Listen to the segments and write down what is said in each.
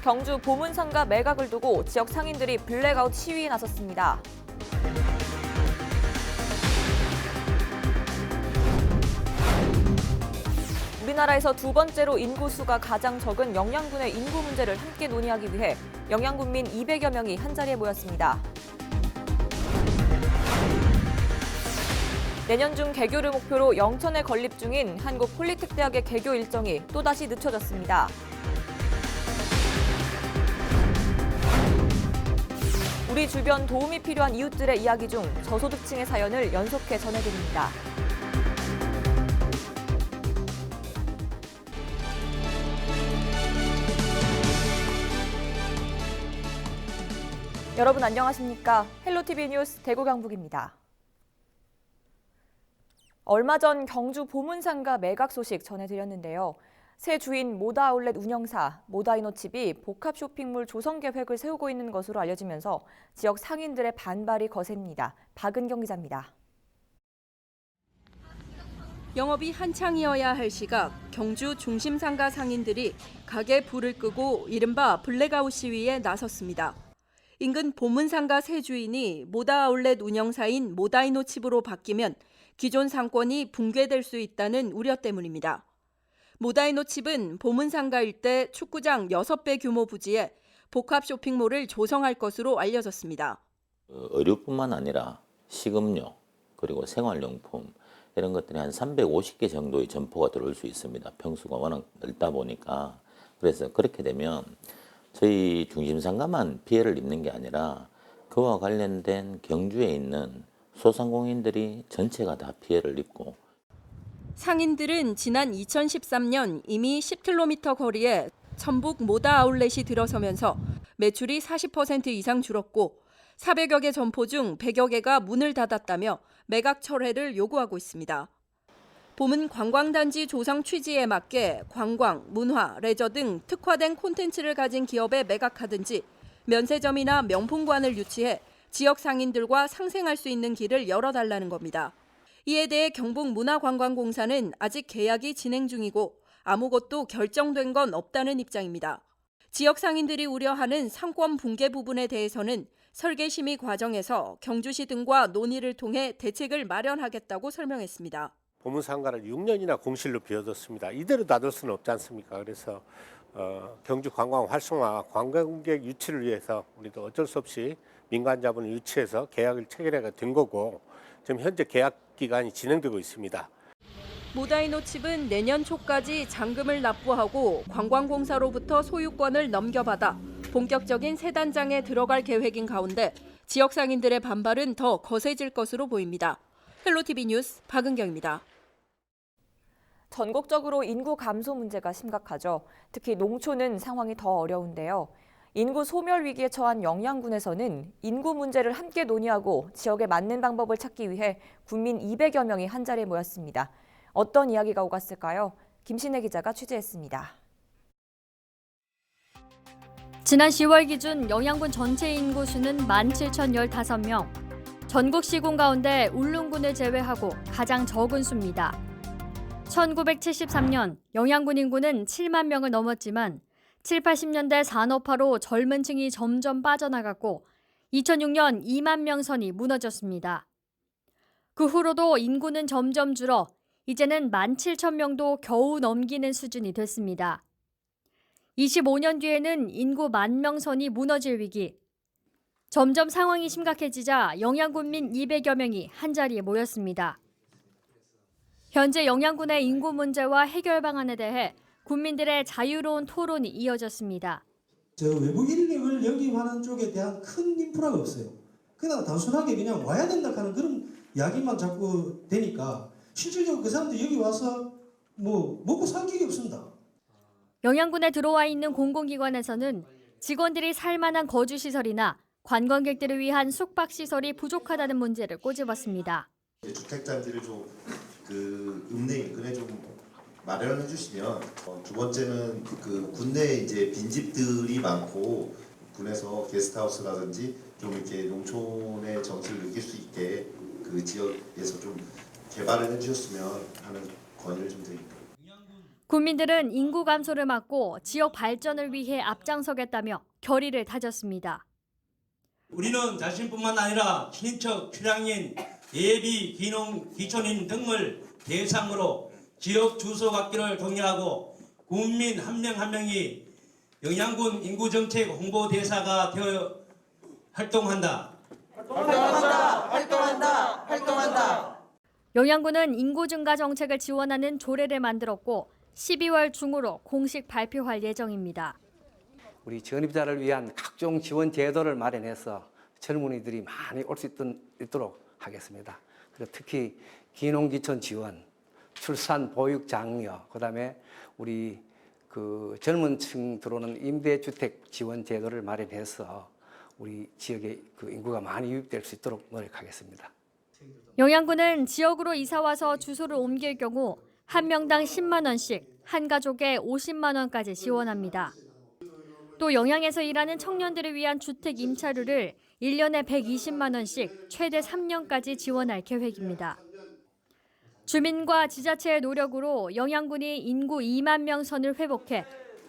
경주 보문상가 매각을 두고 지역 상인들이 블랙아웃 시위에 나섰습니다. 우리나라에서 두 번째로 인구수가 가장 적은 영양군의 인구 문제를 함께 논의하기 위해 영양군민 200여 명이 한자리에 모였습니다. 내년 중 개교를 목표로 영천에 건립 중인 한국폴리텍대학의 개교 일정이 또다시 늦춰졌습니다. 우리 주변 도움이 필요한 이웃들의 이야기 중 저소득층의 사연을 연속해 전해드립니다. 여러분 안녕하십니까? 헬로티비 뉴스 대구 경북입니다. 얼마 전 경주 보문상가 매각 소식 전해드렸는데요. 새 주인 모다아울렛 운영사 모다이노칩이 복합 쇼핑몰 조성 계획을 세우고 있는 것으로 알려지면서 지역 상인들의 반발이 거셉니다. 박은경 기자입니다. 영업이 한창이어야 할 시각 경주 중심상가 상인들이 가게 불을 끄고 이른바 블랙아웃 시위에 나섰습니다. 인근 보문상가 새 주인이 모다아울렛 운영사인 모다이노칩으로 바뀌면 기존 상권이 붕괴될 수 있다는 우려 때문입니다. 모다이노칩은 보문상가 일대 축구장 6배 규모 부지에 복합 쇼핑몰을 조성할 것으로 알려졌습니다. 의류뿐만 아니라 식음료 그리고 생활용품 이런 것들이 한 350개 정도의 점포가 들어올 수 있습니다. 평수가 워낙 넓다 보니까. 그래서 그렇게 되면 저희 중심상가만 피해를 입는 게 아니라 그와 관련된 경주에 있는 소상공인들이 전체가 다 피해를 입고. 상인들은 지난 2013년 이미 10km 거리에 천북 모다 아울렛이 들어서면서 매출이 40% 이상 줄었고 400여 개 점포 중 100여 개가 문을 닫았다며 매각 철회를 요구하고 있습니다. 봄은 관광단지 조성 취지에 맞게 관광, 문화, 레저 등 특화된 콘텐츠를 가진 기업에 매각하든지 면세점이나 명품관을 유치해 지역 상인들과 상생할 수 있는 길을 열어달라는 겁니다. 이에 대해 경북문화관광공사는 아직 계약이 진행 중이고 아무것도 결정된 건 없다는 입장입니다. 지역 상인들이 우려하는 상권 붕괴 부분에 대해서는 설계 심의 과정에서 경주시 등과 논의를 통해 대책을 마련하겠다고 설명했습니다. 보문상가를 6년이나 공실로 비워뒀습니다. 이대로 놔둘 수는 없지 않습니까? 그래서 경주 관광 활성화, 관광객 유치를 위해서 우리도 어쩔 수 없이 민간 자본을 유치해서 계약을 체결하게 된 거고 지금 현재 계약 기간이 진행되고 있습니다. 모다이노칩은 내년 초까지 잔금을 납부하고 관광공사로부터 소유권을 넘겨받아 본격적인 세단장에 들어갈 계획인 가운데 지역 상인들의 반발은 더 거세질 것으로 보입니다. 헬로티비 뉴스 박은경입니다. 전국적으로 인구 감소 문제가 심각하죠. 특히 농촌은 상황이 더 어려운데요. 인구 소멸 위기에 처한 영양군에서는 인구 문제를 함께 논의하고 지역에 맞는 방법을 찾기 위해 군민 200여 명이 한자리에 모였습니다. 어떤 이야기가 오갔을까요? 김신혜 기자가 취재했습니다. 지난 10월 기준 영양군 전체 인구수는 17,015명. 전국 시군 가운데 울릉군을 제외하고 가장 적은 수입니다. 1973년 영양군 인구는 7만 명을 넘었지만 7, 80년대 산업화로 젊은 층이 점점 빠져나갔고 2006년 2만 명 선이 무너졌습니다. 그 후로도 인구는 점점 줄어 이제는 17,000명도 겨우 넘기는 수준이 됐습니다. 25년 뒤에는 인구 10,000명 선이 무너질 위기. 점점 상황이 심각해지자 영양군민 200여 명이 한자리에 모였습니다. 현재 영양군의 인구 문제와 해결 방안에 대해 군민들의 자유로운 토론이 이어졌습니다. 외부 인력을 영입하는 쪽에 대한 큰 인프라가 없어요. 그냥 단순하게 그냥 와야 된다 하는 그런 이야기만 자꾸 되니까 실질적으로 그 사람들 여기 와서 먹고 살 길이 없습니다. 영양군에 들어와 있는 공공기관에서는 직원들이 살만한 거주시설이나 관광객들을 위한 숙박시설이 부족하다는 문제를 꼬집었습니다. 주택단지를 좀 읍내 인근에 좀 마련해 주시면 두 번째는 군내에 이제 빈집들이 많고 군에서 게스트하우스라든지 좀 이렇게 농촌의 정치를 느낄 수 있게 그 지역에서 좀 개발을 해주셨으면 하는 건의를 좀 드립니다. 국민들은 인구 감소를 막고 지역 발전을 위해 앞장서겠다며 결의를 다졌습니다. 우리는 자신뿐만 아니라 친인척, 출향인, 예비, 귀농, 귀촌인 등을 대상으로 지역 주소 갖기를 독려하고 국민 한 명 한 명이 영양군 인구정책 홍보대사가 되어 활동한다. 영양군은 인구 증가 정책을 지원하는 조례를 만들었고 12월 중으로 공식 발표할 예정입니다. 우리 전입자를 위한 각종 지원 제도를 마련해서 젊은이들이 많이 올 수 있도록 하겠습니다. 그리고 특히 귀농귀촌 지원, 출산, 보육, 장려, 그다음에 우리 젊은 층 들어오는 임대주택 지원 제도를 마련해서 우리 지역에 인구가 많이 유입될 수 있도록 노력하겠습니다. 영양군은 지역으로 이사와서 주소를 옮길 경우 한 명당 10만 원씩, 한 가족에 50만 원까지 지원합니다. 또 영양에서 일하는 청년들을 위한 주택 임차료를 1년에 120만 원씩 최대 3년까지 지원할 계획입니다. 주민과 지자체의 노력으로 영양군이 인구 2만 명 선을 회복해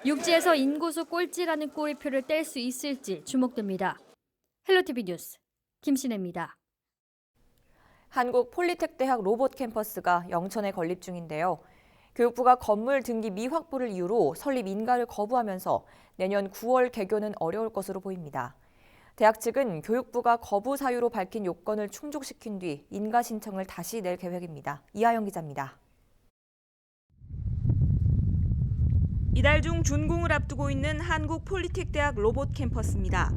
육지에서 인구수 꼴찌라는 꼬리표를 뗄 수 있을지 주목됩니다. 헬로티비 뉴스 김신혜입니다. 한국 폴리텍대학 로봇 캠퍼스가 영천에 건립 중인데요. 교육부가 건물 등기 미확보를 이유로 설립 인가를 거부하면서 내년 9월 개교는 어려울 것으로 보입니다. 대학 측은 교육부가 거부 사유로 밝힌 요건을 충족시킨 뒤 인가 신청을 다시 낼 계획입니다. 이하영 기자입니다. 이달 중 준공을 앞두고 있는 한국 폴리텍대학 로봇 캠퍼스입니다.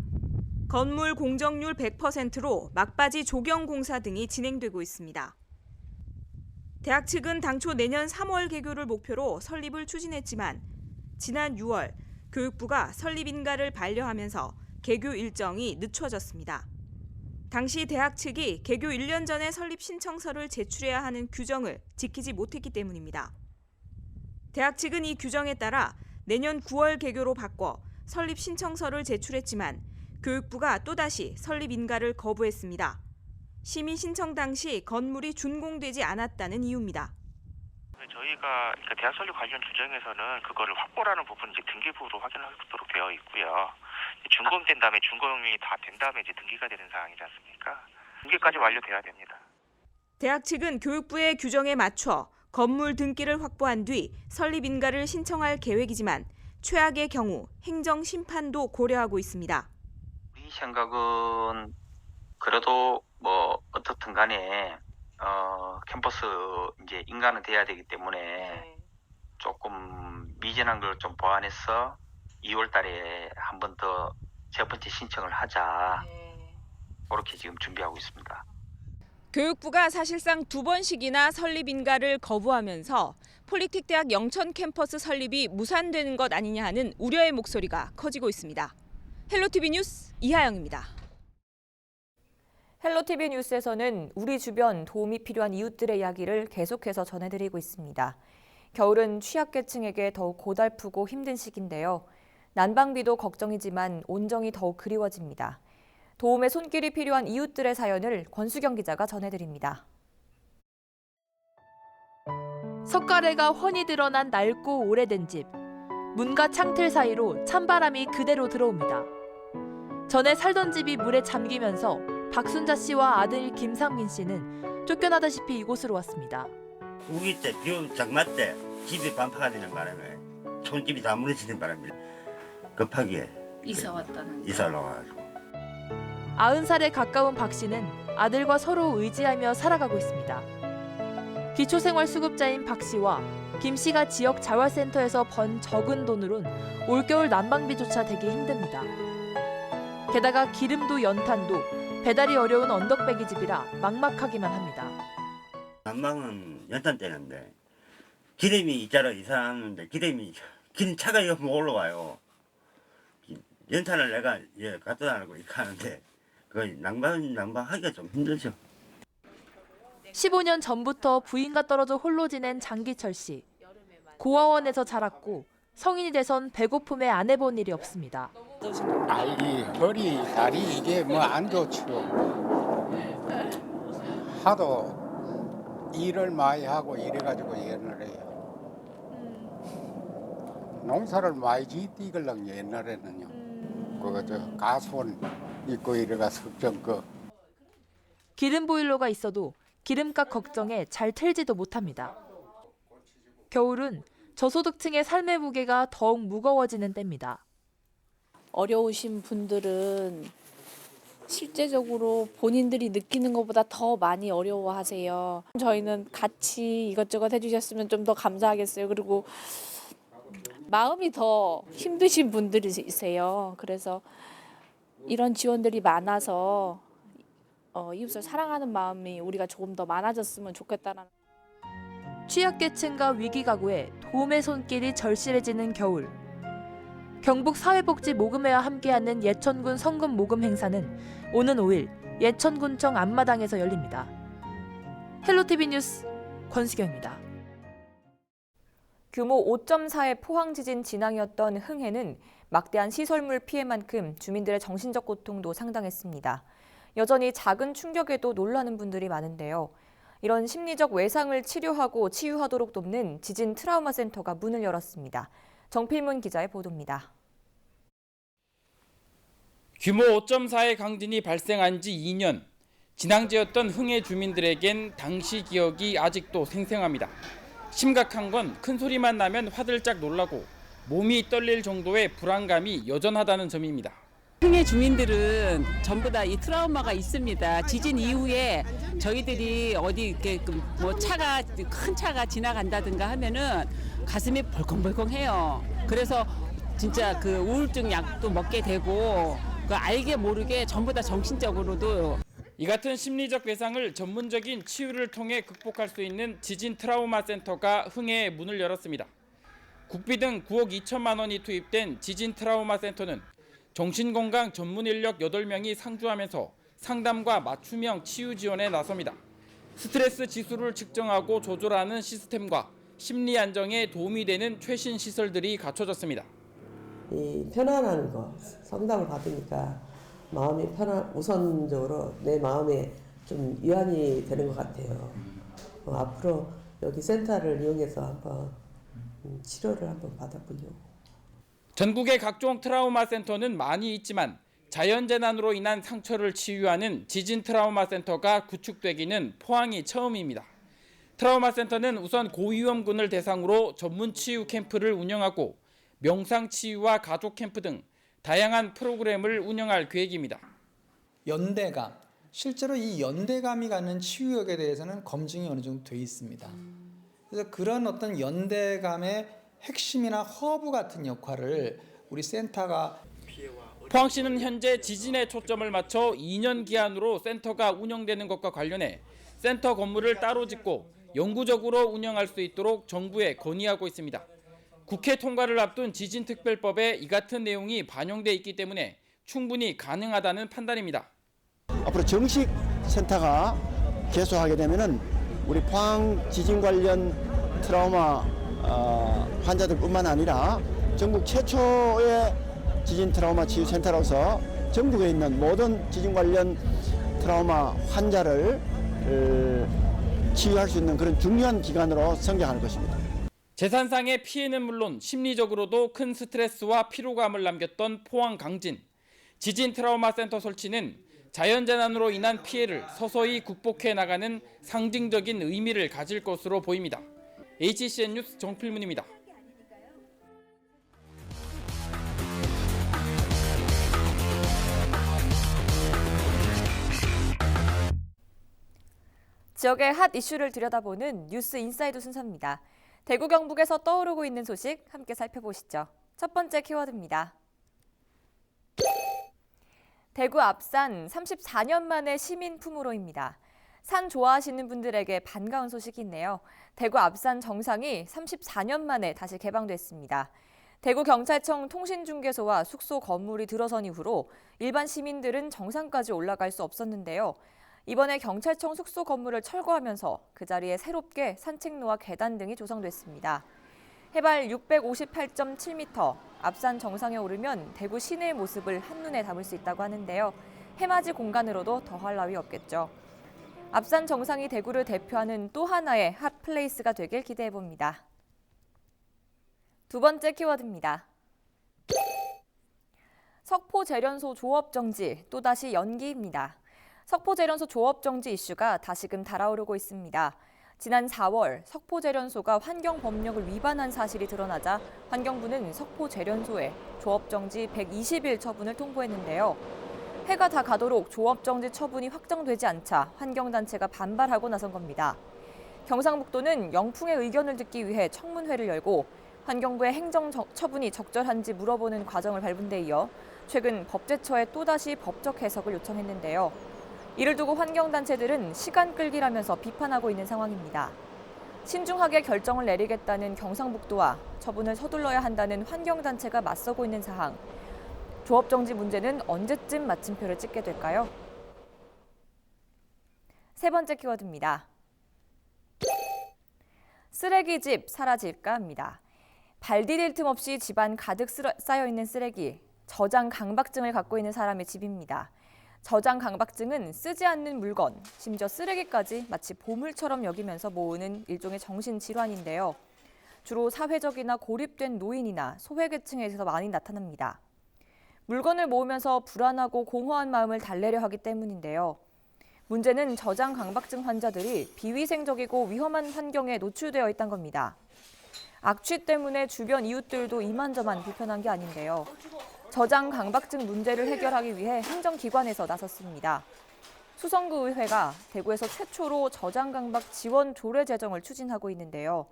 건물 공정률 100%로 막바지 조경 공사 등이 진행되고 있습니다. 대학 측은 당초 내년 3월 개교를 목표로 설립을 추진했지만 지난 6월 교육부가 설립 인가를 반려하면서 개교 일정이 늦춰졌습니다. 당시 대학 측이 개교 1년 전에 설립 신청서를 제출해야 하는 규정을 지키지 못했기 때문입니다. 대학 측은 이 규정에 따라 내년 9월 개교로 바꿔 설립 신청서를 제출했지만 교육부가 또다시 설립 인가를 거부했습니다. 심의 신청 당시 건물이 준공되지 않았다는 이유입니다. 저희가 대학 설립 관련 규정에서는 그거를 확보라는 부분 이제 등기부로 확인하도록 되어 있고요. 준공된 다음에 준공이 다 된 다음에 이제 등기가 되는 상황이지 않습니까? 등기까지 완료돼야 됩니다. 대학 측은 교육부의 규정에 맞춰 건물 등기를 확보한 뒤 설립 인가를 신청할 계획이지만 최악의 경우 행정 심판도 고려하고 있습니다. 우리 생각은 그래도 어떻든 간에 캠퍼스 이제 인가는 돼야 되기 때문에 조금 미진한 걸 좀 보완해서 2월 달에 한 번 더 세 번째 신청을 하자. 그렇게 지금 준비하고 있습니다. 교육부가 사실상 2번씩이나 설립 인가를 거부하면서 폴리텍대학 영천 캠퍼스 설립이 무산되는 것 아니냐 하는 우려의 목소리가 커지고 있습니다. 헬로티비 뉴스 이하영입니다. 헬로티비 뉴스에서는 우리 주변 도움이 필요한 이웃들의 이야기를 계속해서 전해드리고 있습니다. 겨울은 취약계층에게 더욱 고달프고 힘든 시기인데요. 난방비도 걱정이지만 온정이 더욱 그리워집니다. 도움의 손길이 필요한 이웃들의 사연을 권수경 기자가 전해드립니다. 석가래가 훤히 드러난 낡고 오래된 집. 문과 창틀 사이로 찬바람이 그대로 들어옵니다. 전에 살던 집이 물에 잠기면서 박순자 씨와 아들 김상민 씨는 쫓겨나다시피 이곳으로 왔습니다. 우기 때, 비 장마 때 집이 반파가 되는 바람에 촌집이 다 무너지는 바람에 급하게 이사 와가지고 90살에 가까운 박 씨는 아들과 서로 의지하며 살아가고 있습니다. 기초생활수급자인 박 씨와 김 씨가 지역 자활센터에서 번 적은 돈으론 올겨울 난방비조차 되기 힘듭니다. 게다가 기름도 연탄도 배달이 어려운 언덕배기 집이라 막막하기만 합니다. 난방은 연탄 떼는데 기름이 있자로 이사하는데 기름차가 못 올라와요. 연탄을 내가 갖다 놔고 이렇게 하는데 그 난방하기가 좀 힘들죠. 15년 전부터 부인과 떨어져 홀로 지낸 장기철 씨. 고아원에서 자랐고 성인이 돼선 배고픔에 안 해본 일이 없습니다. 아이 허리 다리 이게 안 좋죠. 하도 일을 많이 하고 이래가지고 예를 해요. 농사를 많이 짓디걸랑 옛날에는요. 그거 저 가스원 있고 이래가 석정 그 기름 보일러가 있어도 기름값 걱정에 잘 틀지도 못합니다. 겨울은 저소득층의 삶의 무게가 더욱 무거워지는 때입니다. 어려우신 분들은 실제적으로 본인들이 느끼는 것보다 더 많이 어려워하세요. 저희는 같이 이것저것 해주셨으면 좀 더 감사하겠어요. 그리고 마음이 더 힘드신 분들이세요. 그래서 이런 지원들이 많아서 이웃을 사랑하는 마음이 우리가 조금 더 많아졌으면 좋겠다는. 취약계층과 위기가구에 도움의 손길이 절실해지는 겨울. 경북 사회복지 모금회와 함께하는 예천군 성금 모금 행사는 오는 5일 예천군청 앞마당에서 열립니다. 헬로티비 뉴스 권수경입니다. 규모 5.4의 포항 지진 진앙이었던 흥해는 막대한 시설물 피해만큼 주민들의 정신적 고통도 상당했습니다. 여전히 작은 충격에도 놀라는 분들이 많은데요. 이런 심리적 외상을 치료하고 치유하도록 돕는 지진 트라우마 센터가 문을 열었습니다. 정필문 기자의 보도입니다. 규모 5.4의 강진이 발생한 지 2년, 진앙지였던 흥해 주민들에겐 당시 기억이 아직도 생생합니다. 심각한 건 큰 소리만 나면 화들짝 놀라고 몸이 떨릴 정도의 불안감이 여전하다는 점입니다. 흥해 주민들은 전부 다 이 트라우마가 있습니다. 지진 이후에 저희들이 어디 이렇게 뭐 큰 차가 지나간다든가 하면은 가슴이 벌컹벌컹해요. 그래서 진짜 그 우울증 약도 먹게 되고 그 알게 모르게 전부 다 정신적으로도. 이 같은 심리적 외상을 전문적인 치유를 통해 극복할 수 있는 지진 트라우마 센터가 흥해에 문을 열었습니다. 국비 등 9억 2천만 원이 투입된 지진 트라우마 센터는 정신건강 전문 인력 8명이 상주하면서 상담과 맞춤형 치유 지원에 나섭니다. 스트레스 지수를 측정하고 조절하는 시스템과 심리 안정에 도움이 되는 최신 시설들이 갖춰졌습니다. 이 편안한 거 상담을 받으니까 마음이 우선적으로 내 마음에 좀 위안이 되는 것 같아요. 앞으로 여기 센터를 이용해서 한번 치료를 한번 받아보려고. 전국의 각종 트라우마 센터는 많이 있지만 자연재난으로 인한 상처를 치유하는 지진 트라우마 센터가 구축되기는 포항이 처음입니다. 트라우마 센터는 우선 고위험군을 대상으로 전문 치유 캠프를 운영하고 명상 치유와 가족 캠프 등 다양한 프로그램을 운영할 계획입니다. 연대감, 실제로 이 연대감이 갖는 치유력에 대해서는 검증이 어느 정도 돼 있습니다. 그래서 그런 어떤 연대감의 핵심이나 허브 같은 역할을 우리 센터가. 포항시는 현재 지진에 초점을 맞춰 2년 기한으로 센터가 운영되는 것과 관련해 센터 건물을 따로 짓고 영구적으로 운영할 수 있도록 정부에 건의하고 있습니다. 국회 통과를 앞둔 지진특별법에 이 같은 내용이 반영돼 있기 때문에 충분히 가능하다는 판단입니다. 앞으로 정식 센터가 개소하게 되면은 우리 포항 지진 관련 트라우마 환자들뿐만 아니라 전국 최초의 지진 트라우마 치유 센터로서 전국에 있는 모든 지진 관련 트라우마 환자를 치유할 수 있는 그런 중요한 기관으로 성장할 것입니다. 재산상의 피해는 물론 심리적으로도 큰 스트레스와 피로감을 남겼던 포항 강진. 지진 트라우마 센터 설치는 자연재난으로 인한 피해를 서서히 극복해 나가는 상징적인 의미를 가질 것으로 보입니다. HCN 뉴스 정필문입니다. 지역의 핫 이슈를 들여다보는 뉴스 인사이드 순서입니다. 대구 경북에서 떠오르고 있는 소식 함께 살펴보시죠. 첫 번째 키워드입니다. 대구 앞산 34년 만의 시민 품으로입니다. 산 좋아하시는 분들에게 반가운 소식이 있네요. 대구 앞산 정상이 34년 만에 다시 개방됐습니다. 대구경찰청 통신중개소와 숙소 건물이 들어선 이후로 일반 시민들은 정상까지 올라갈 수 없었는데요. 이번에 경찰청 숙소 건물을 철거하면서 그 자리에 새롭게 산책로와 계단 등이 조성됐습니다. 해발 658.7m, 앞산 정상에 오르면 대구 시내의 모습을 한눈에 담을 수 있다고 하는데요. 해맞이 공간으로도 더할 나위 없겠죠. 앞산 정상이 대구를 대표하는 또 하나의 핫플레이스가 되길 기대해봅니다. 두 번째 키워드입니다. 석포제련소 조업 정지, 또다시 연기입니다. 석포제련소 조업 정지 이슈가 다시금 달아오르고 있습니다. 지난 4월 석포제련소가 환경법령을 위반한 사실이 드러나자 환경부는 석포제련소에 조업정지 120일 처분을 통보했는데요. 해가 다 가도록 조업정지 처분이 확정되지 않자 환경단체가 반발하고 나선 겁니다. 경상북도는 영풍의 의견을 듣기 위해 청문회를 열고 환경부의 행정 처분이 적절한지 물어보는 과정을 밟은 데 이어 최근 법제처에 또다시 법적 해석을 요청했는데요. 이를 두고 환경단체들은 시간 끌기라면서 비판하고 있는 상황입니다. 신중하게 결정을 내리겠다는 경상북도와 처분을 서둘러야 한다는 환경단체가 맞서고 있는 상황. 조업정지 문제는 언제쯤 마침표를 찍게 될까요? 세 번째 키워드입니다. 쓰레기집 사라질까 합니다. 발 디딜 틈 없이 집안 가득 쌓여있는 쓰레기, 저장 강박증을 갖고 있는 사람의 집입니다. 저장 강박증은 쓰지 않는 물건, 심지어 쓰레기까지 마치 보물처럼 여기면서 모으는 일종의 정신질환인데요. 주로 사회적이나 고립된 노인이나 소외계층에서 많이 나타납니다. 물건을 모으면서 불안하고 공허한 마음을 달래려 하기 때문인데요. 문제는 저장 강박증 환자들이 비위생적이고 위험한 환경에 노출되어 있다는 겁니다. 악취 때문에 주변 이웃들도 이만저만 불편한 게 아닌데요. 저장 강박증 문제를 해결하기 위해 행정기관에서 나섰습니다. 수성구 의회가 대구에서 최초로 저장 강박 지원 조례 제정을 추진하고 있는데요.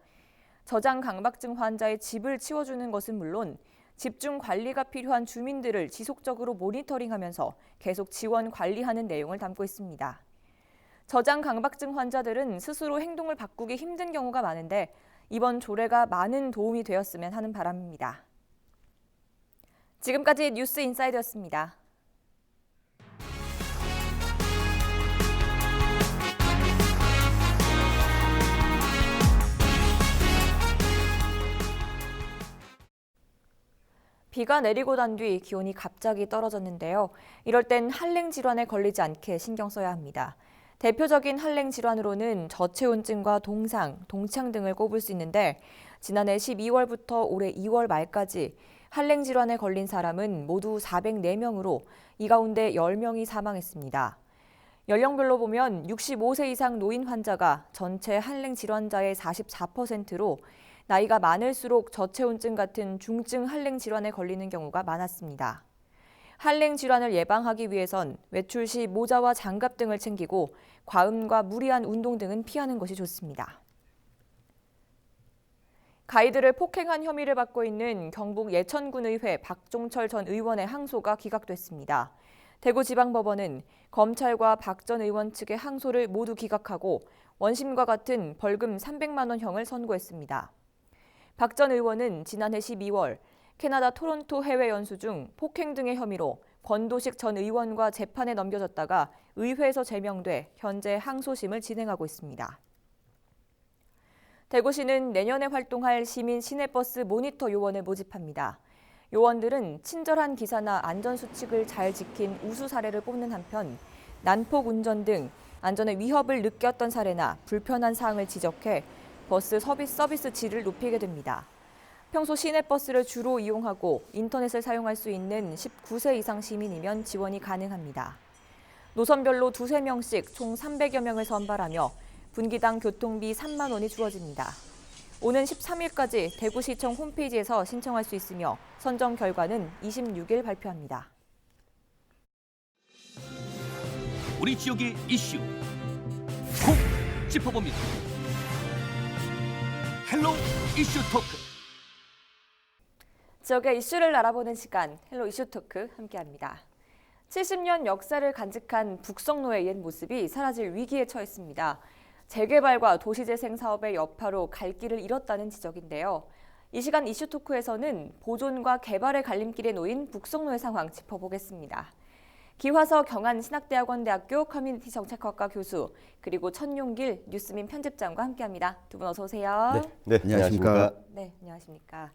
저장 강박증 환자의 집을 치워주는 것은 물론 집중 관리가 필요한 주민들을 지속적으로 모니터링하면서 계속 지원 관리하는 내용을 담고 있습니다. 저장 강박증 환자들은 스스로 행동을 바꾸기 힘든 경우가 많은데 이번 조례가 많은 도움이 되었으면 하는 바람입니다. 지금까지 뉴스 인사이드였습니다. 비가 내리고 난 뒤 기온이 갑자기 떨어졌는데요. 이럴 땐 한랭 질환에 걸리지 않게 신경 써야 합니다. 대표적인 한랭 질환으로는 저체온증과 동상, 동창 등을 꼽을 수 있는데 지난해 12월부터 올해 2월 말까지 한랭 질환에 걸린 사람은 모두 404명으로 이 가운데 10명이 사망했습니다. 연령별로 보면 65세 이상 노인 환자가 전체 한랭 질환자의 44%로 나이가 많을수록 저체온증 같은 중증 한랭 질환에 걸리는 경우가 많았습니다. 한랭 질환을 예방하기 위해선 외출 시 모자와 장갑 등을 챙기고 과음과 무리한 운동 등은 피하는 것이 좋습니다. 가이드를 폭행한 혐의를 받고 있는 경북 예천군의회 박종철 전 의원의 항소가 기각됐습니다. 대구지방법원은 검찰과 박 전 의원 측의 항소를 모두 기각하고 원심과 같은 벌금 300만 원형을 선고했습니다. 박 전 의원은 지난해 12월 캐나다 토론토 해외 연수 중 폭행 등의 혐의로 권도식 전 의원과 재판에 넘겨졌다가 의회에서 제명돼 현재 항소심을 진행하고 있습니다. 대구시는 내년에 활동할 시민 시내버스 모니터 요원을 모집합니다. 요원들은 친절한 기사나 안전수칙을 잘 지킨 우수 사례를 뽑는 한편 난폭 운전 등 안전에 위협을 느꼈던 사례나 불편한 사항을 지적해 버스 서비스 질을 높이게 됩니다. 평소 시내버스를 주로 이용하고 인터넷을 사용할 수 있는 19세 이상 시민이면 지원이 가능합니다. 노선별로 2~3명씩 총 300여 명을 선발하며 분기당 교통비 3만 원이 주어집니다. 오는 13일까지 대구시청 홈페이지에서 신청할 수 있으며 선정 결과는 26일 발표합니다. 우리 지역의 이슈 콕 짚어봅니다. 헬로 이슈 토크. 지역의 이슈를 알아보는 시간, 헬로 이슈 토크 함께합니다. 70년 역사를 간직한 북성로의 옛 모습이 사라질 위기에 처했습니다. 재개발과 도시재생 사업의 여파로 갈 길을 잃었다는 지적인데요. 이 시간 이슈 토크에서는 보존과 개발의 갈림길에 놓인 북성로의 상황 짚어보겠습니다. 기화서 경안신학대학원대학교 커뮤니티 정책학과 교수 그리고 천용길 뉴스민 편집장과 함께합니다. 두 분 어서 오세요. 네, 안녕하십니까. 네, 안녕하십니까.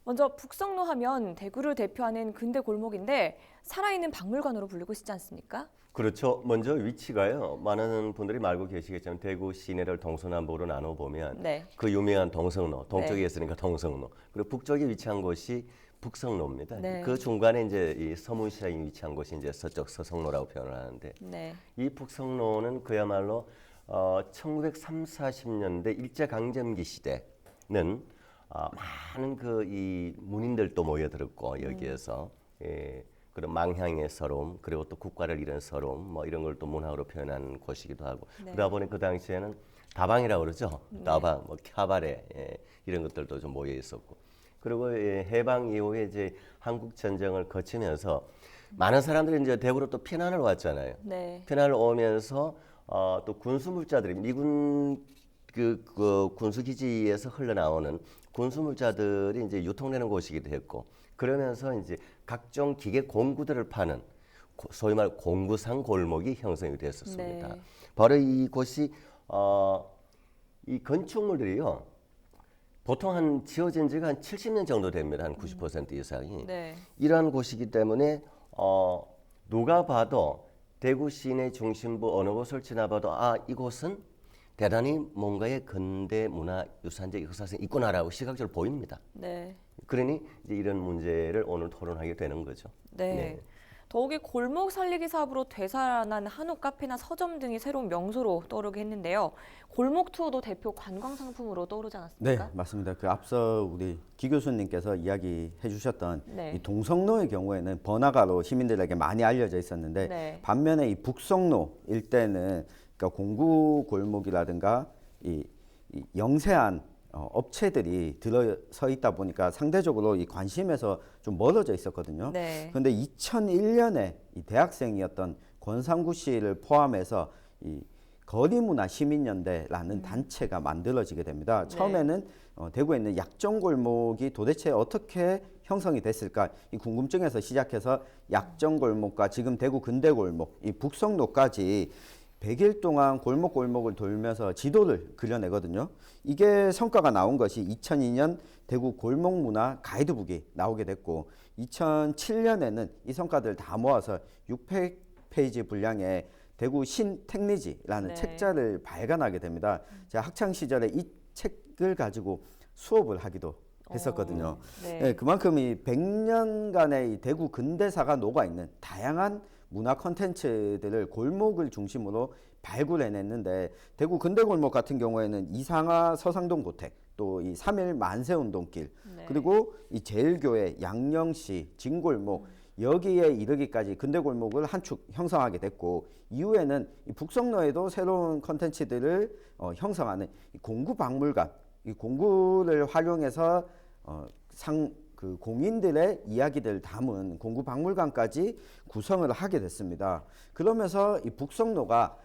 먼저 북성로 하면 대구를 대표하는 근대 골목인데 살아있는 박물관으로 불리고 있지 않습니까? 그렇죠. 먼저 위치가요. 많은 분들이 알고 계시겠지만 대구 시내를 동서남북으로 나눠보면 네. 그 유명한 동성로, 동쪽에 네. 있으니까 동성로, 그리고 북쪽에 위치한 곳이 북성로입니다. 네. 그 중간에 이제 이 서문시장이 위치한 곳이 이제 서쪽 서성로라고 표현을 하는데 네. 이 북성로는 그야말로 1930~40년대 일제강점기 시대는 많은 그 이 문인들도 모여들었고 여기에서 그런 망향의 서러움 그리고 또 국가를 잃은 서러움 뭐 이런 걸 또 문학으로 표현한 곳이기도 하고 네. 그러다 보니 그 당시에는 다방이라고 그러죠. 네. 다방, 뭐 캬바레 이런 것들도 좀 모여 있었고 그리고 해방 이후에 이제 한국 전쟁을 거치면서 많은 사람들이 이제 대구로 또 피난을 왔잖아요. 네. 피난을 오면서 또 군수물자들이 미군 그 군수기지에서 흘러나오는 군수물자들이 이제 유통되는 곳이기도 했고 그러면서 이제 각종 기계 공구들을 파는 소위 말 공구상 골목이 형성이 됐었습니다. 네. 바로 이곳이 이 건축물들이요. 보통 한 지어진 지가 한 70년 정도 됩니다. 한 90% 이상이. 네. 이러한 곳이기 때문에 누가 봐도 대구 시내 중심부 어느 곳을 지나봐도 이곳은 대단히 뭔가의 근대 문화 유산적 역사성이 있구나라고 시각적으로 보입니다. 네. 그러니 이제 이런 문제를 오늘 토론하게 되는 거죠. 네. 더욱이 골목 살리기 사업으로 되살아난 한옥 카페나 서점 등이 새로운 명소로 떠오르게 했는데요. 골목 투어도 대표 관광 상품으로 떠오르지 않았습니까? 네, 맞습니다. 그 앞서 우리 기 교수님께서 이야기해 주셨던 네. 이 동성로의 경우에는 번화가로 시민들에게 많이 알려져 있었는데 네. 반면에 이 북성로 일대는 그러니까 공구 골목이라든가 이 영세한 업체들이 들어서 있다 보니까 상대적으로 이 관심에서 좀 멀어져 있었거든요. 네. 그런데 2001년에 이 대학생이었던 권상구 씨를 포함해서 이 거리문화 시민연대라는 단체가 만들어지게 됩니다. 네. 처음에는 대구에 있는 약정골목이 도대체 어떻게 형성이 됐을까 이 궁금증에서 시작해서 약정골목과 지금 대구 근대골목, 이 북성로까지 100일 동안 골목골목을 돌면서 지도를 그려내거든요. 이게 성과가 나온 것이 2002년 대구 골목문화 가이드북이 나오게 됐고 2007년에는 이 성과들을 다 모아서 600페이지 분량의 대구 신택리지라는 네. 책자를 발간하게 됩니다. 제가 학창 시절에 이 책을 가지고 수업을 하기도 했었거든요. 네. 네, 그만큼 이 100년간의 이 대구 근대사가 녹아있는 다양한 문화 콘텐츠들을 골목을 중심으로 발굴해냈는데 대구 근대골목 같은 경우에는 이상화 서상동 고택 또 이 3.1 만세운동길 네. 그리고 이 제일교회 양령시 진골목 여기에 이르기까지 근대골목을 한 축 형성하게 됐고 이후에는 이 북성로에도 새로운 콘텐츠들을 형성하는 이 공구박물관 이 공구를 활용해서 그 공인들의 이야기들을 담은 공구박물관까지 구성을 하게 됐습니다. 그러면서 이 북성로가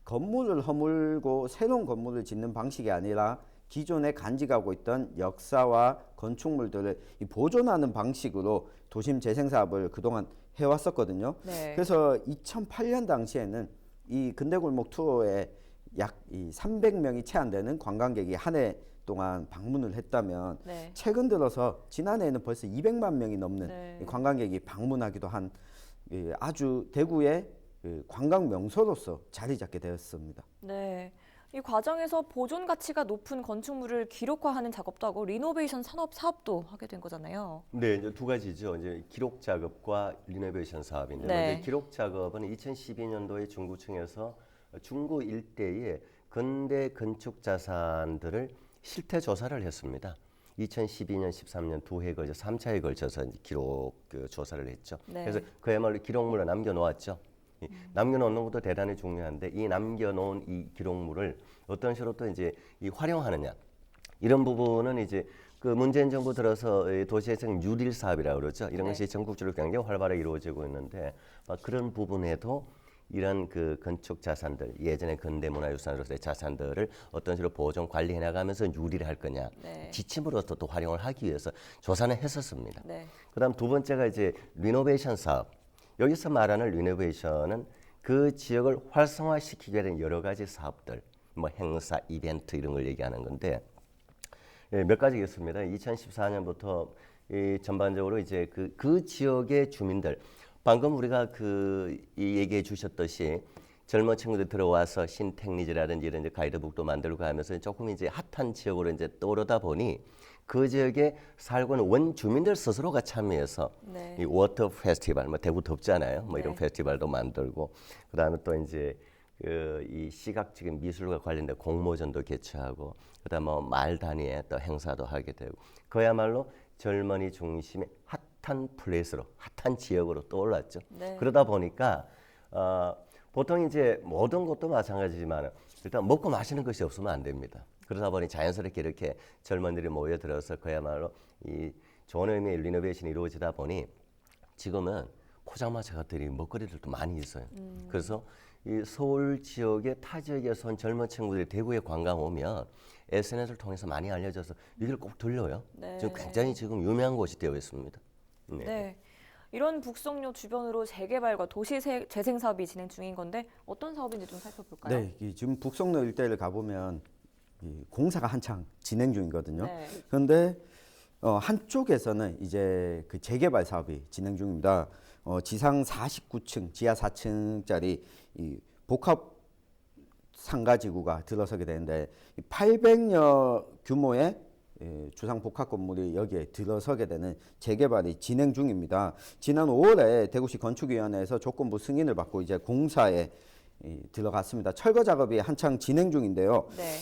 건물을 허물고 새로운 건물을 짓는 방식이 아니라 기존에 간직하고 있던 역사와 건축물들을 보존하는 방식으로 도심 재생 사업을 그동안 해왔었거든요. 네. 그래서 2008년 당시에는 이 근대골목 투어에 약 300명이 채 안 되는 관광객이 한 해 동안 방문을 했다면 네. 최근 들어서 지난해에는 벌써 200만 명이 넘는 네. 관광객이 방문하기도 한 아주 대구의 관광 명소로서 자리 잡게 되었습니다. 네. 이 과정에서 보존 가치가 높은 건축물을 기록화하는 작업도 하고 리노베이션 사업도 하게 된 거잖아요. 네, 이제 두 가지죠. 이제 기록 작업과 리노베이션 사업인데 네. 먼저 기록 작업은 2012년도에 중구청에서 중구 일대의 근대 건축 자산들을 실태 조사를 했습니다. 2012년, 13년 두 해에 걸쳐 3차에 걸쳐서 기록 조사를 했죠. 네. 그래서 그야말로 기록물을 남겨놓았죠. 남겨놓는 것도 대단히 중요한데 이 남겨놓은 이 기록물을 어떤 식으로 또 이제 활용하느냐 이런 부분은 이제 그 문재인 정부 들어서 도시재생 뉴딜 사업이라고 그러죠. 이런 네. 것이 전국적으로 굉장히 활발하게 이루어지고 있는데 그런 부분에도 이런 그 건축 자산들 예전의 근대문화유산으로서의 자산들을 어떤 식으로 보존 관리해 나가면서 유리를 할 거냐 네. 지침으로서 또 활용을 하기 위해서 조사는 했었습니다. 네. 그다음 두 번째가 이제 리노베이션 사업. 여기서 말하는 리노베이션은 그 지역을 활성화시키게 되는 여러 가지 사업들, 뭐 행사, 이벤트 이런 걸 얘기하는 건데 몇 가지겠습니다. 2014년부터 이 전반적으로 이제 그 지역의 주민들 방금 우리가 이 얘기해 주셨듯이 젊은 친구들 들어와서 신택리지라든지 이런 이제 가이드북도 만들고 하면서 조금 이제 핫한 지역으로 이제 떠오르다 보니 그 지역에 살고 있는 원주민들 스스로가 참여해서 네. 이 워터 페스티벌, 뭐 대구 덥잖아요. 뭐 이런 네. 페스티벌도 만들고 그다음에 또 이제 이 시각적인 미술과 관련된 공모전도 개최하고 그다음 뭐 말 단위의 또 행사도 하게 되고 그야말로 젊은이 중심의 핫한 플레이스로 핫한 지역으로 떠올랐죠. 네. 그러다 보니까 보통 이제 모든 것도 마찬가지지만 일단 먹고 마시는 것이 없으면 안 됩니다. 그러다 보니 자연스럽게 이렇게 젊은이들이 모여들어서 그야말로 이 좋은 의미의 리노베이션이 이루어지다 보니 지금은 포장마차 같은 먹거리들도 많이 있어요. 그래서 이 서울 지역의 타 지역에서 온 젊은 친구들이 대구에 관광 오면 SNS를 통해서 많이 알려져서 여기를 꼭 들려요. 네. 지금 굉장히 지금 유명한 곳이 되어 있습니다. 네. 네. 이런 북석로 주변으로 재개발과 도시 재생 사업이 진행 중인 건데 어떤 사업인지 좀 살펴볼까요? 네, 지금 북석로 일대를 가보면 이 공사가 한창 진행 중이거든요. 네. 그런데 한쪽에서는 이제 그 재개발 사업이 진행 중입니다. 지상 49층, 지하 4층짜리 이 복합 상가지구가 들어서게 되는데 800여 규모의 주상 복합 건물이 여기에 들어서게 되는 재개발이 진행 중입니다. 지난 5월에 대구시 건축위원회에서 조건부 승인을 받고 이제 공사에 들어갔습니다. 철거 작업이 한창 진행 중인데요. 네.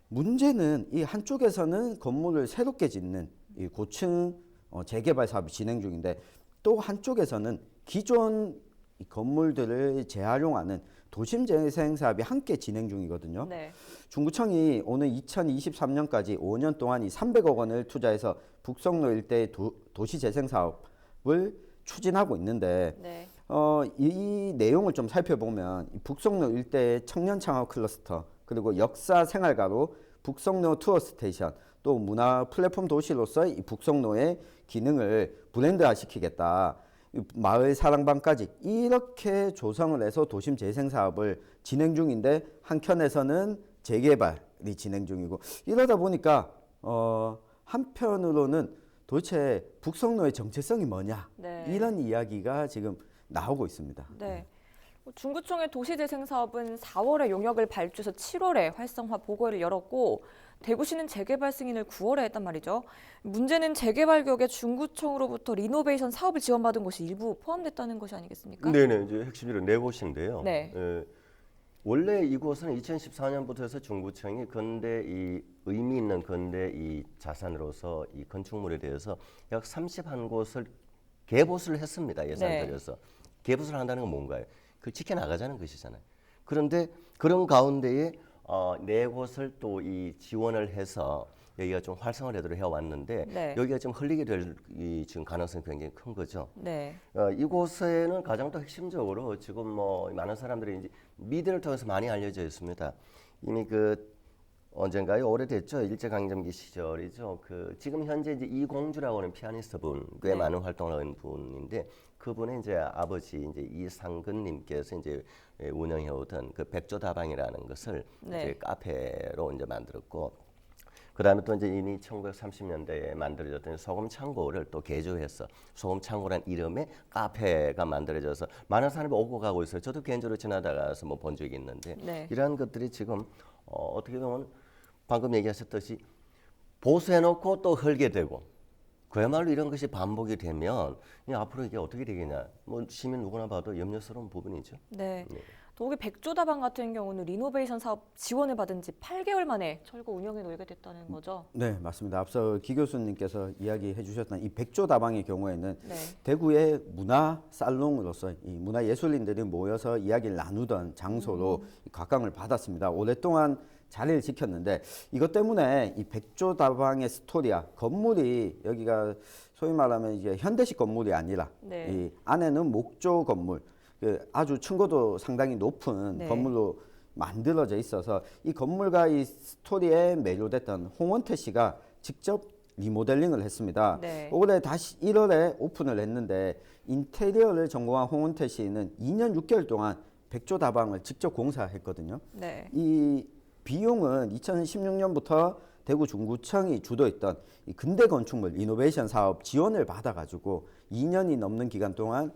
문제는 이 한쪽에서는 건물을 새롭게 짓는 이 고층 재개발 사업이 진행 중인데 또 한쪽에서는 기존 건물들을 재활용하는 도심 재생 사업이 함께 진행 중이거든요. 네. 중구청이 오늘 2023년까지 5년 동안 이 300억 원을 투자해서 북석로 일대의 도시 재생 사업을 추진하고 있는데 네. 이 내용을 좀 살펴보면 이 북석로 일대의 청년 창업 클러스터 그리고 역사 생활가로 북석로 투어 스테이션 또 문화 플랫폼 도시로서 이 북석로의 기능을 브랜드화 시키겠다. 마을 사랑방까지 이렇게 조성을 해서 도심 재생 사업을 진행 중인데 한켠에서는 재개발이 진행 중이고 이러다 보니까 한편으로는 도대체 북석로의 정체성이 뭐냐 네. 이런 이야기가 지금 나오고 있습니다. 네. 중구청의 도시재생 사업은 4월에 용역을 발주해서 7월에 활성화 보고회를 열었고 대구시는 재개발 승인을 9월에 했단 말이죠. 문제는 재개발 격에 중구청으로부터 리노베이션 사업을 지원받은 곳이 일부 포함됐다는 것이 아니겠습니까? 네네, 이제 핵심적으로 네 곳인데요. 네. 원래 이곳은 2014년부터 해서 중구청이 의미 있는 근대 이 자산으로서 이 건축물에 대해서 약 31곳을 개보수를 했습니다. 예산을 네. 들여서. 개보수를 한다는 건 뭔가요? 그걸 지켜나가자는 것이잖아요. 그런데 그런 가운데에 네 곳을 또 이 지원을 해서 여기가 좀 활성화되도록 해왔는데 네. 여기가 좀 흘리게 될 지금 가능성이 굉장히 큰 거죠. 네. 이곳에는 가장 더 핵심적으로 지금 뭐 많은 사람들이 이제 미디어를 통해서 많이 알려져 있습니다. 이미 언젠가요? 오래됐죠. 일제강점기 시절이죠. 지금 현재 이제 이공주라고 하는 피아니스트 분, 꽤 네. 많은 활동을 하는 분인데 그분의 이제 아버지 이제 이상근님께서 이제 운영해오던 백조다방이라는 것을 네. 이제 카페로 이제 만들었고. 그다음에 또 이제 이미 1930년대에 만들어졌던 소금 창고를 또 개조해서 소금 창고란 이름의 카페가 만들어져서 많은 사람이 오고 가고 있어요. 저도 개인적으로 지나다가서 뭐 본 적이 있는데 네. 이러한 것들이 지금 어떻게 보면 방금 얘기하셨듯이 보수해놓고 또 헐게 되고 그야말로 이런 것이 반복이 되면 앞으로 이게 어떻게 되겠냐. 뭐 시민 누구나 봐도 염려스러운 부분이죠. 네. 네. 더욱이 백조다방 같은 경우는 리노베이션 사업 지원을 받은 지 8개월 만에 철거 운영에 놓이게 됐다는 거죠. 네, 맞습니다. 앞서 기 교수님께서 이야기해 주셨던 이 백조다방의 경우에는 네. 대구의 문화 살롱으로서 이 문화 예술인들이 모여서 이야기를 나누던 장소로 각광을 받았습니다. 오랫동안 자리를 지켰는데 이것 때문에 이 백조다방의 스토리야 건물이 여기가 소위 말하면 이제 현대식 건물이 아니라 네. 이 안에는 목조 건물 아주 층고도 상당히 높은 네. 건물로 만들어져 있어서 이 건물과 이 스토리에 매료됐던 홍원태 씨가 직접 리모델링을 했습니다. 네. 올해 다시 1월에 오픈을 했는데 인테리어를 전공한 홍원태 씨는 2년 6개월 동안 백조다방을 직접 공사했거든요. 네. 이 비용은 2016년부터 대구 중구청이 주도했던 이 근대 건축물 리노베이션 사업 지원을 받아가지고 2년이 넘는 기간 동안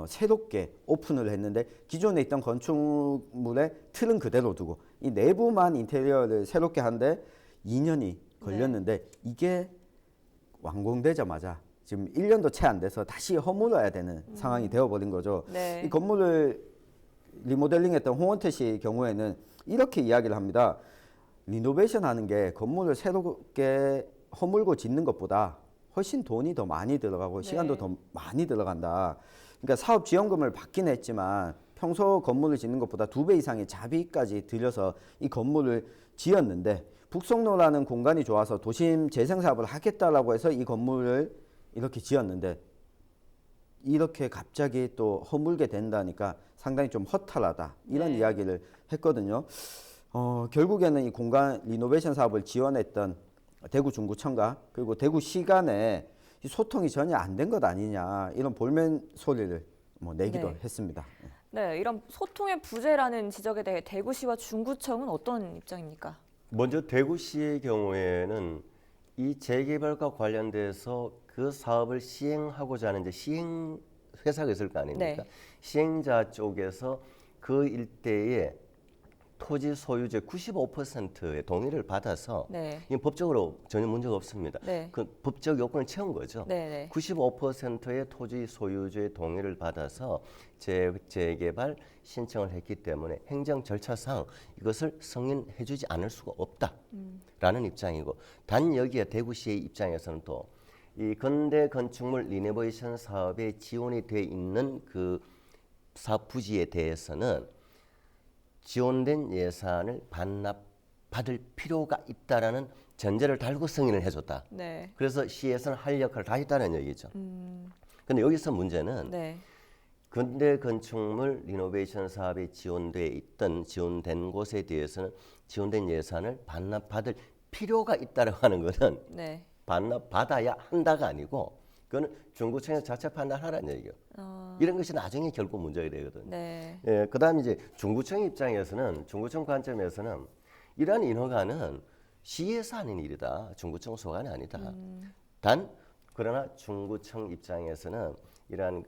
새롭게 오픈을 했는데 기존에 있던 건축물의 틀은 그대로 두고 이 내부만 인테리어를 새롭게 하는데 2년이 걸렸는데 이게 완공되자마자 지금 1년도 채 안 돼서 다시 허물어야 되는 상황이 되어버린 거죠. 네. 이 건물을 리모델링했던 홍원태 씨의 경우에는 이렇게 이야기를 합니다. 리노베이션 하는 게 건물을 새롭게 허물고 짓는 것보다 훨씬 돈이 더 많이 들어가고 시간도 더 많이 들어간다. 그러니까 사업 지원금을 받긴 했지만 평소 건물을 짓는 것보다 2배 이상의 자비까지 들여서 이 건물을 지었는데 북성로라는 공간이 좋아서 도심 재생 사업을 하겠다라고 해서 이 건물을 이렇게 지었는데 이렇게 갑자기 또 허물게 된다니까 상당히 좀 허탈하다 이런 이야기를 했거든요. 결국에는 이 공간 리노베이션 사업을 지원했던 대구 중구청과 그리고 대구시 간에 소통이 전혀 안 된 것 아니냐 이런 볼멘 소리를 내기도 했습니다. 네, 이런 소통의 부재라는 지적에 대해 대구시와 중구청은 어떤 입장입니까? 먼저 대구시의 경우에는 이 재개발과 관련돼서 그 사업을 시행하고자 하는 이제 시행 회사가 있을 거 아닙니까? 시행자 쪽에서 그 일대에 토지 소유주의 95%의 동의를 받아서 이 법적으로 전혀 문제가 없습니다. 그 법적 요건을 채운 거죠. 95%의 토지 소유주의 동의를 받아서 재개발 신청을 했기 때문에 행정 절차상 이것을 승인해주지 않을 수가 없다라는 입장이고 단 여기에 대구시의 입장에서는 또 이 근대 건축물 리노베이션 사업에 지원이 돼 있는 그 사업 부지에 대해서는 지원된 예산을 반납받을 필요가 있다라는 전제를 달고 승인을 해줬다. 그래서 시에서는 할 역할을 다 했다는 얘기죠. 근데 여기서 문제는 근대 건축물 리노베이션 사업에 지원된 곳에 대해서는 지원된 예산을 반납받을 필요가 있다라고 하는 것은 반납받아야 한다가 아니고 그거는 중구청에서 자체 판단하라는 얘기예요. 이런 것이 나중에 결국 문제가 되거든요. 그다음 이제 중구청 입장에서는 중구청 관점에서는 이러한 인허가는 시에서 하는 일이다. 중구청 소관이 아니다. 그러나 중구청 입장에서는 이러한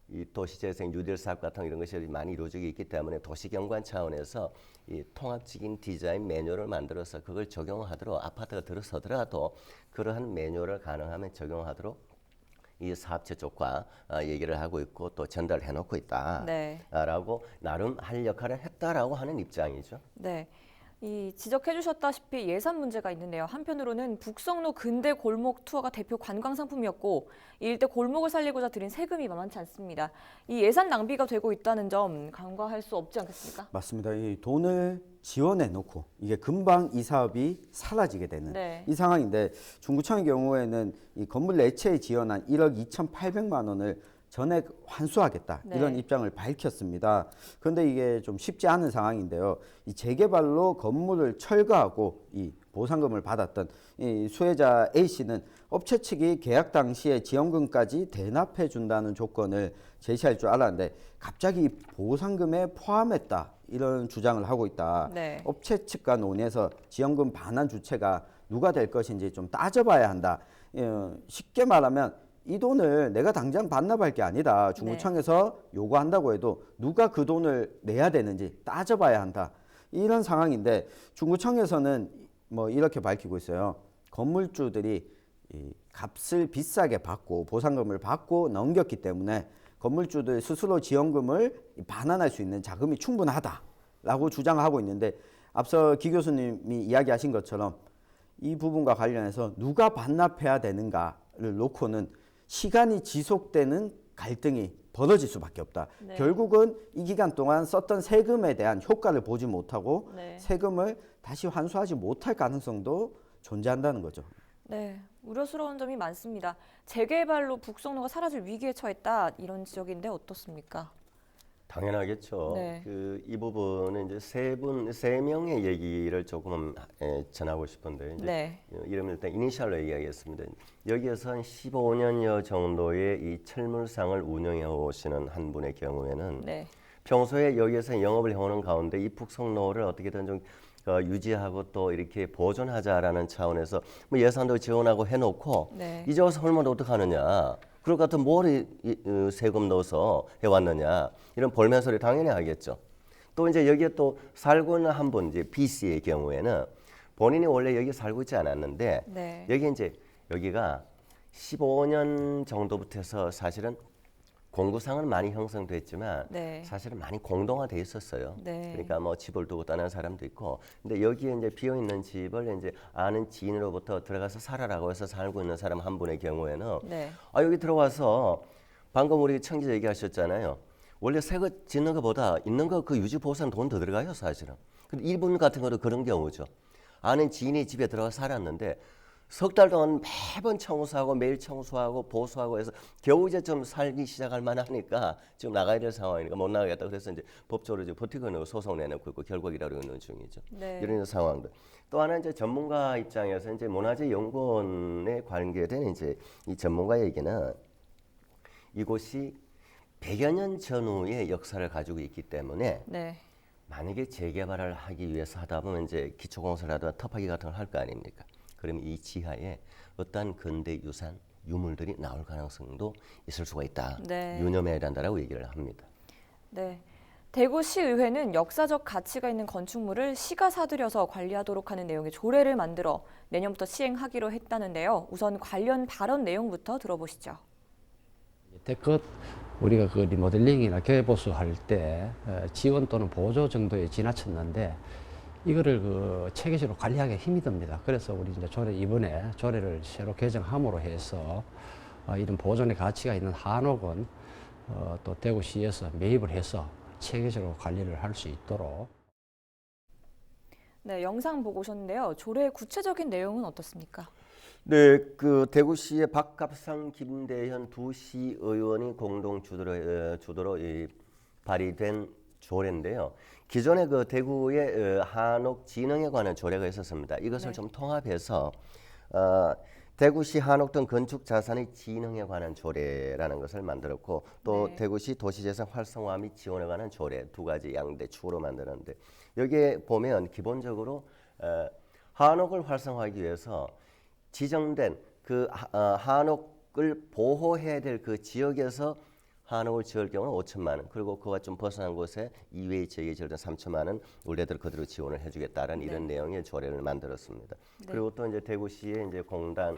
이 도시재생 뉴딜 사업 같은 이런 것이 많이 이루어지고 있기 때문에 도시경관 차원에서 이 통합적인 디자인 매뉴얼을 만들어서 그걸 적용하도록 아파트가 들어서더라도 그러한 매뉴얼을 가능하면 적용하도록 이 사업체 쪽과 얘기를 하고 있고 또 전달해 놓고 있다라고 나름 할 역할을 했다라고 하는 입장이죠. 네. 이 지적해 주셨다시피 예산 문제가 있는데요. 한편으로는 북성로 근대 골목 투어가 대표 관광 상품이었고 이 일대 골목을 살리고자 들인 세금이 만만치 않습니다. 이 예산 낭비가 되고 있다는 점 간과할 수 없지 않겠습니까? 맞습니다. 이 돈을 지원해 놓고 이게 금방 이 사업이 사라지게 되는 이 상황인데 중구청의 경우에는 이 건물 내채에 지원한 1억 2,800만 원을 전액 환수하겠다 이런 입장을 밝혔습니다. 그런데 이게 좀 쉽지 않은 상황인데요. 이 재개발로 건물을 철거하고 이 보상금을 받았던 이 수혜자 A 씨는 업체 측이 계약 당시에 지원금까지 대납해 준다는 조건을 제시할 줄 알았는데 갑자기 보상금에 포함했다 이런 주장을 하고 있다. 업체 측과 논의해서 지원금 반환 주체가 누가 될 것인지 좀 따져봐야 한다. 쉽게 말하면 이 돈을 내가 당장 반납할 게 아니다. 중구청에서 요구한다고 해도 누가 그 돈을 내야 되는지 따져봐야 한다. 이런 상황인데 중구청에서는 이렇게 밝히고 있어요. 건물주들이 이 값을 비싸게 받고 보상금을 받고 넘겼기 때문에 건물주들 스스로 지원금을 반환할 수 있는 자금이 충분하다라고 주장하고 있는데 앞서 기 교수님이 이야기하신 것처럼 이 부분과 관련해서 누가 반납해야 되는가를 놓고는 시간이 지속되는 갈등이 벌어질 수밖에 없다. 결국은 이 기간 동안 썼던 세금에 대한 효과를 보지 못하고 세금을 다시 환수하지 못할 가능성도 존재한다는 거죠. 네, 우려스러운 점이 많습니다. 재개발로 북성로가 사라질 위기에 처했다 이런 지적인데 어떻습니까? 당연하겠죠. 이 부분은 이제 세 명의 얘기를 조금 전하고 싶은데 이제 이름을 일단 이니셜로 얘기하겠습니다. 여기에서 한 15년여 정도의 이 철물상을 운영해 오시는 한 분의 경우에는 평소에 여기에서 영업을 해오는 가운데 이 북성로를 어떻게든 좀 유지하고 또 이렇게 보존하자라는 차원에서 뭐 예산도 지원하고 해놓고 네. 이제 와서 헐면 어떡하느냐. 그럴 것 같으면 뭘 세금 넣어서 해왔느냐. 이런 볼멘 소리 당연히 하겠죠. 또 이제 여기에 또 살고 있는 한 분, 이제 B 씨의 경우에는 본인이 원래 여기 살고 있지 않았는데 네. 여기 이제 여기가 15년 정도부터 해서 사실은 공구상은 많이 형성됐지만 네. 사실은 많이 공동화돼 있었어요. 네. 그러니까 뭐 집을 두고 떠난 사람도 있고, 근데 여기에 이제 비어 있는 집을 이제 아는 지인으로부터 들어가서 살아라고 해서 살고 있는 사람 한 분의 경우에는 네. 여기 들어와서 방금 우리 청취자 얘기하셨잖아요. 원래 새 거 짓는 것보다 있는 거 그 유지 보수는 돈 더 들어가요, 사실은. 근데 이분 같은 것도 그런 경우죠. 아는 지인이 집에 들어가 살았는데 석 달 동안 매번 청소하고 매일 청소하고 보수하고 해서 겨우 이제 좀 살기 시작할 만하니까 지금 나가야 될 상황이니까 못 나가겠다. 그래서 이제 법적으로 이제 버티고 있는 소송 내놓고 있고 결국이라고 있는 중이죠. 네. 이런 상황들. 또 하나 이제 전문가 입장에서 이제 문화재연구원에 관계된 이제 이 전문가 얘기는 이곳이 100여 년 전후의 역사를 가지고 있기 때문에 네. 만약에 재개발을 하기 위해서 하다 보면 이제 기초공사를 하다가 터파기 같은 걸 할 거 아닙니까? 그러면 이 지하에 어떠한 근대 유산, 유물들이 나올 가능성도 있을 수가 있다. 네. 유념해야 된다라고 얘기를 합니다. 네. 대구시의회는 역사적 가치가 있는 건축물을 시가 사들여서 관리하도록 하는 내용의 조례를 만들어 내년부터 시행하기로 했다는데요. 우선 관련 발언 내용부터 들어보시죠. 대껏 우리가 그 리모델링이나 개보수 할 때 지원 또는 보조 정도에 지나쳤는데 이거를 그 체계적으로 관리하기 힘이 듭니다. 그래서 우리 이제 이번에 조례를 새로 개정함으로 해서 이런 보존의 가치가 있는 한옥은 또 대구시에서 매입을 해서 체계적으로 관리를 할 수 있도록. 네, 영상 보고 오셨는데요. 조례의 구체적인 내용은 어떻습니까? 네, 그 대구시의 박갑상, 김대현 두 시의원이 공동 주도로 발의된 조례인데요. 기존에 그 대구의 한옥 진흥에 관한 조례가 있었습니다. 이것을 네. 좀 통합해서 대구시 한옥 등 건축 자산의 진흥에 관한 조례라는 것을 만들었고 또 네. 대구시 도시재생 활성화 및 지원에 관한 조례 두 가지 양대 축으로 만들었는데 여기에 보면 기본적으로 한옥을 활성화하기 위해서 지정된 그 한옥을 보호해야 될 그 지역에서 한옥을 지을 경우는 5천만 원, 그리고 그와 좀 벗어난 곳에 이외의 지역에 지을 때 3천만 원 원래대로 그대로 지원을 해주겠다는 네. 이런 내용의 조례를 만들었습니다. 네. 그리고 또 이제 대구시에 이제 공단,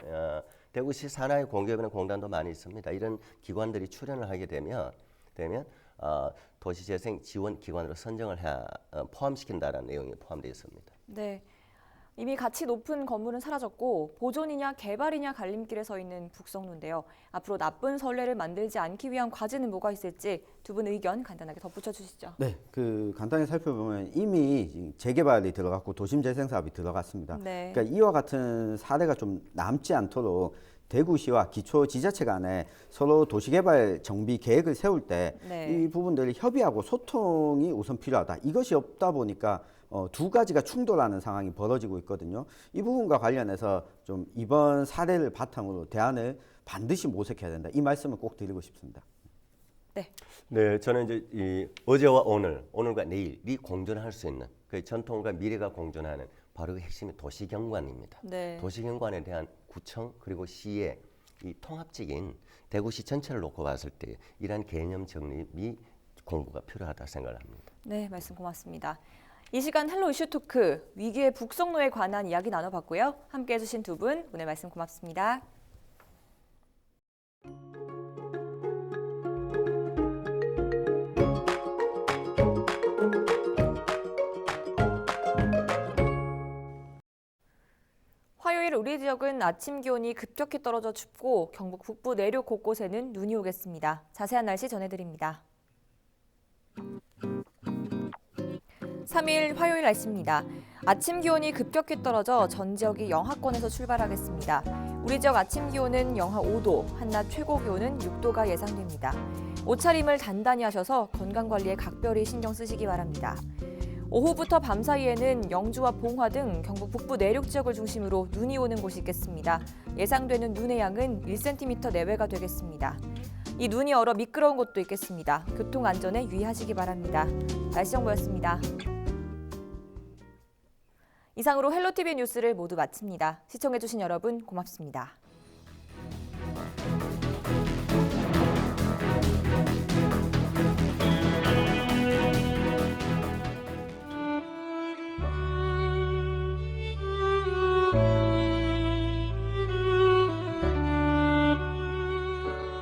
대구시 산하의 공기업이나 공단도 많이 있습니다. 이런 기관들이 출연을 하게 되면 도시재생 지원 기관으로 선정을 포함시킨다는 내용이 포함되어 있습니다. 네. 이미 가치 높은 건물은 사라졌고 보존이냐 개발이냐 갈림길에 서 있는 북성로인데요. 앞으로 나쁜 선례를 만들지 않기 위한 과제는 뭐가 있을지 두 분 의견 간단하게 덧붙여 주시죠. 네, 그 간단히 살펴보면 이미 재개발이 들어갔고 도심 재생 사업이 들어갔습니다. 네. 그러니까 이와 같은 사례가 좀 남지 않도록 대구시와 기초 지자체 간에 서로 도시개발 정비 계획을 세울 때 이 네. 부분들을 협의하고 소통이 우선 필요하다. 이것이 없다 보니까 두 가지가 충돌하는 상황이 벌어지고 있거든요. 이 부분과 관련해서 좀 이번 사례를 바탕으로 대안을 반드시 모색해야 된다. 이 말씀을 꼭 드리고 싶습니다. 네, 저는 이제 이 어제와 오늘과 내일이 공존할 수 있는 그 전통과 미래가 공존하는 바로 그 핵심이 도시경관입니다. 네. 도시경관에 대한 구청 그리고 시의 이 통합적인 대구시 전체를 놓고 봤을 때 이러한 개념 정립이 공부가 필요하다 생각을 합니다. 네, 말씀 고맙습니다. 이 시간 헬로 이슈 토크 위기의 북성로에 관한 이야기 나눠봤고요. 함께해 주신 두 분 오늘 말씀 고맙습니다. 화요일 우리 지역은 아침 기온이 급격히 떨어져 춥고 경북 북부 내륙 곳곳에는 눈이 오겠습니다. 자세한 날씨 전해드립니다. 3일 화요일 날씨입니다. 아침 기온이 급격히 떨어져 전 지역이 영하권에서 출발하겠습니다. 우리 지역 아침 기온은 영하 5도, 한낮 최고 기온은 6도가 예상됩니다. 옷차림을 단단히 하셔서 건강관리에 각별히 신경 쓰시기 바랍니다. 오후부터 밤 사이에는 영주와 봉화 등 경북 북부 내륙 지역을 중심으로 눈이 오는 곳이 있겠습니다. 예상되는 눈의 양은 1cm 내외가 되겠습니다. 이 눈이 얼어 미끄러운 곳도 있겠습니다. 교통 안전에 유의하시기 바랍니다. 날씨 정보였습니다. 이상으로 헬로티비 뉴스를 모두 마칩니다. 시청해주신 여러분 고맙습니다.